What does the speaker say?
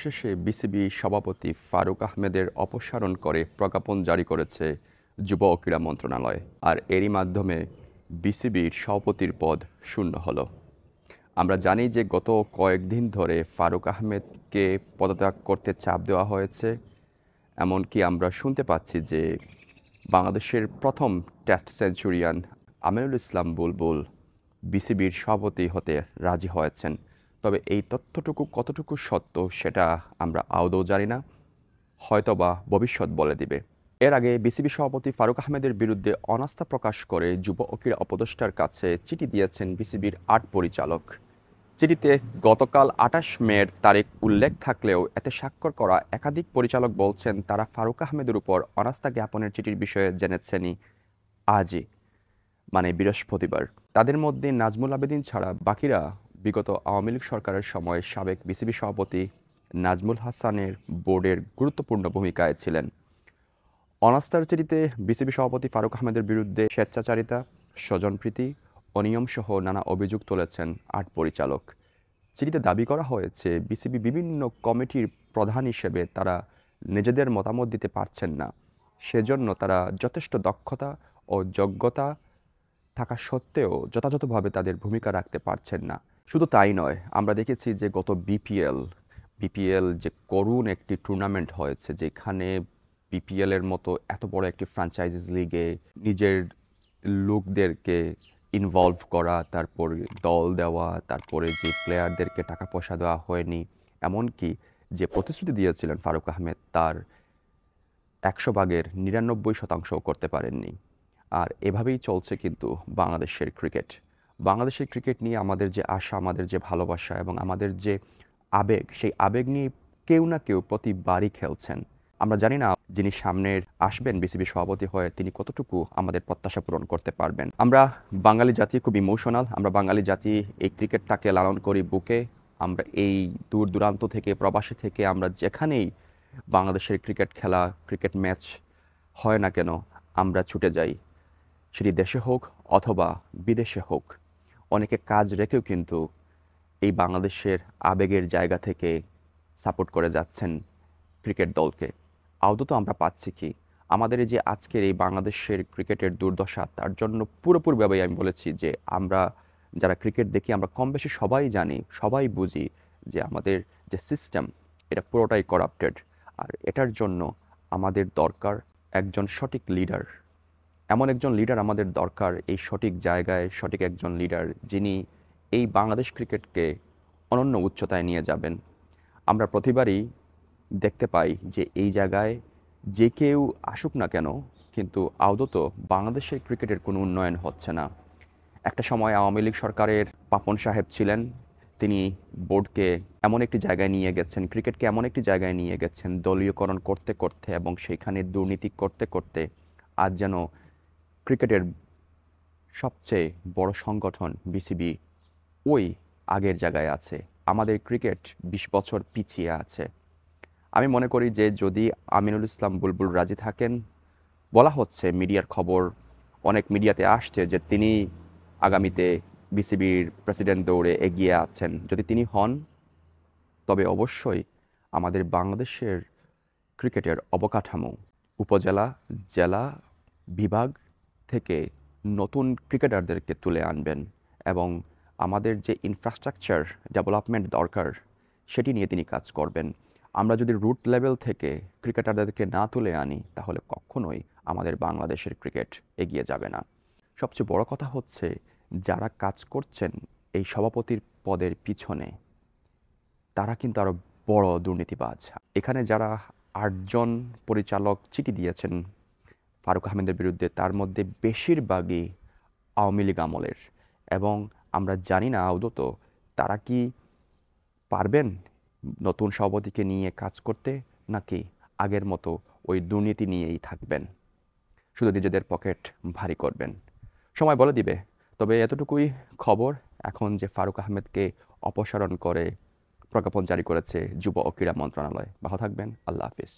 শেষে বিসিবি সভাপতি ফারুক আহমেদের অপসারণ করে প্রজ্ঞাপন জারি করেছে যুব ও ক্রীড়া মন্ত্রণালয়। আর এরই মাধ্যমে বিসিবির সভাপতির পদ শূন্য হলো। আমরা জানি যে গত কয়েকদিন ধরে ফারুক আহমেদকে পদত্যাগ করতে চাপ দেওয়া হয়েছে। এমনকি আমরা শুনতে পাচ্ছি যে বাংলাদেশের প্রথম টেস্ট সেঞ্চুরিয়ান আমিনুল ইসলাম বুলবুল বিসিবির সভাপতি হতে রাজি হয়েছেন। তবে এই তথ্যটুকু কতটুকু সত্য সেটা আমরা আদৌ জানি না, হয়তোবা ভবিষ্যৎ বলে দিবে। এর আগে বিসিবি সভাপতি ফারুক আহমেদের বিরুদ্ধে অনাস্থা প্রকাশ করে যুব ও ক্রীড়া উপদেষ্টার কাছে চিঠি দিয়েছেন বিসিবির ৮ পরিচালক। চিঠিতে গতকাল ২৮ মের তারিখ উল্লেখ থাকলেও এতে স্বাক্ষর করা একাধিক পরিচালক বলছেন তারা ফারুক আহমেদের উপর অনাস্থা জ্ঞাপনের চিঠির বিষয়ে জেনেছেনই আজই, মানে বৃহস্পতিবার। তাদের মধ্যে নাজমুল আবেদীন ছাড়া বাকিরা বিগত আওয়ামী লীগ সরকারের সময় সাবেক বিসিবি সভাপতি নাজমুল হাসানের বোর্ডের গুরুত্বপূর্ণ ভূমিকায় ছিলেন। অনাস্থার চিঠিতে বিসিবি সভাপতি ফারুক আহমেদের বিরুদ্ধে স্বেচ্ছাচারিতা, স্বজনপ্রীতি, অনিয়মসহ নানা অভিযোগ তুলেছেন ৮ পরিচালক। চিঠিতে দাবি করা হয়েছে বিসিবি বিভিন্ন কমিটির প্রধান হিসেবে তারা নিজেদের মতামত দিতে পারছেন না। সেজন্য তারা যথেষ্ট দক্ষতা ও যোগ্যতা থাকা সত্ত্বেও যথাযথভাবে তাদের ভূমিকা রাখতে পারছেন না। শুধু তাই নয়, আমরা দেখেছি যে গত বিপিএল যে করুণ একটি টুর্নামেন্ট হয়েছে, যেখানে বিপিএলের মতো এত বড় একটি ফ্র্যাঞ্চাইজিস লিগে নিজের লোকদেরকে ইনভলভ করা, তারপর দল দেওয়া, তারপরে যে প্লেয়ারদেরকে টাকা পয়সা দেওয়া হয়নি, এমনকি যে প্রতিশ্রুতি দিয়েছিলেন ফারুক আহমেদ তার ১০০ ভাগের ৯৯% করতে পারেননি। আর এভাবেই চলছে কিন্তু বাংলাদেশের ক্রিকেট। বাংলাদেশের ক্রিকেট নিয়ে আমাদের যে আশা, আমাদের যে ভালোবাসা এবং আমাদের যে আবেগ, সেই আবেগ নিয়ে কেউ না কেউ প্রতিবারই খেলছেন। আমরা জানি না যিনি সামনের আসবেন বিসিবি সভাপতি হয়ে তিনি কতটুকু আমাদের প্রত্যাশা পূরণ করতে পারবেন। আমরা বাঙালি জাতি খুব ইমোশনাল। আমরা বাঙালি জাতি এই ক্রিকেটটাকে লালন করি বুকে। আমরা এই দূর দূরান্ত থেকে, প্রবাসী থেকে, আমরা যেখানেই বাংলাদেশের ক্রিকেট খেলা, ক্রিকেট ম্যাচ হয় না কেন আমরা ছুটে যাই, সেটি দেশে হোক অথবা বিদেশে হোক। অনেকে কাজ রেখেও কিন্তু এই বাংলাদেশের আবেগের জায়গা থেকে সাপোর্ট করে যাচ্ছেন ক্রিকেট দলকে। আদৌ তো আমরা পাচ্ছি কি? আমাদের এই যে আজকের এই বাংলাদেশের ক্রিকেটের দুর্দশা, তার জন্য পুরোপুরিভাবেই আমি বলেছি যে আমরা যারা ক্রিকেট দেখি আমরা কম বেশি সবাই জানি, সবাই বুঝি যে আমাদের যে সিস্টেম এটা পুরোটাই করাপ্টেড। আর এটার জন্য আমাদের দরকার একজন সঠিক লিডার। এমন একজন লিডার আমাদের দরকার, এই সঠিক জায়গায় সঠিক একজন লিডার, যিনি এই বাংলাদেশ ক্রিকেটকে অনন্য উচ্চতায় নিয়ে যাবেন। আমরা প্রতিবারই দেখতে পাই যে এই জায়গায় যে কেউ আসুক না কেন, কিন্তু আদত বাংলাদেশের ক্রিকেটের কোনো উন্নয়ন হচ্ছে না। একটা সময় আওয়ামী লীগ সরকারের পাপন সাহেব ছিলেন, তিনি বোর্ডকে এমন একটি জায়গায় নিয়ে গেছেন, ক্রিকেটকে এমন একটি জায়গায় নিয়ে গেছেন দলীয়করণ করতে করতে এবং সেইখানে দুর্নীতি করতে করতে আজ যেন ক্রিকেটের সবচেয়ে বড় সংগঠন বিসিবি ওই আগের জায়গায় আছে। আমাদের ক্রিকেট ২০ বছর পিছিয়ে আছে। আমি মনে করি যে যদি আমিনুল ইসলাম বুলবুল রাজি থাকেন, বলা হচ্ছে মিডিয়ার খবর, অনেক মিডিয়াতে আসছে যে তিনি আগামীতে বিসিবির প্রেসিডেন্ট দৌড়ে এগিয়ে আছেন। যদি তিনি হন, তবে অবশ্যই আমাদের বাংলাদেশের ক্রিকেটের অবকাঠামো উপজেলা, জেলা, বিভাগ থেকে নতুন ক্রিকেটারদেরকে তুলে আনবেন এবং আমাদের যে ইনফ্রাস্ট্রাকচার ডেভেলপমেন্ট দরকার সেটি নিয়ে তিনি কাজ করবেন। আমরা যদি রুট লেভেল থেকে ক্রিকেটারদেরকে না তুলে আনি, তাহলে কখনোই আমাদের বাংলাদেশের ক্রিকেট এগিয়ে যাবে না। সবচেয়ে বড় কথা হচ্ছে, যারা কাজ করছেন এই সভাপতির পদের পিছনে, তারা কিন্তু আরও বড় দুর্নীতিবাজ। এখানে যারা ৮ জন পরিচালক চিঠি দিয়েছেন ফারুক আহমেদের বিরুদ্ধে, তার মধ্যে বেশিরভাগই আওয়ামী লীগ আমলের। এবং আমরা জানি না আদত তারা কি পারবেন নতুন সভাপতিকে নিয়ে কাজ করতে, নাকি আগের মতো ওই দুর্নীতি নিয়েই থাকবেন, শুধু নিজেদের পকেট ভারী করবেন। সময় বলে দিবে। তবে এতটুকুই খবর এখন যে ফারুক আহমেদকে অপসারণ করে প্রজ্ঞাপন জারি করেছে যুব ও ক্রীড়া মন্ত্রণালয়। ভালো থাকবেন। আল্লাহ হাফিজ।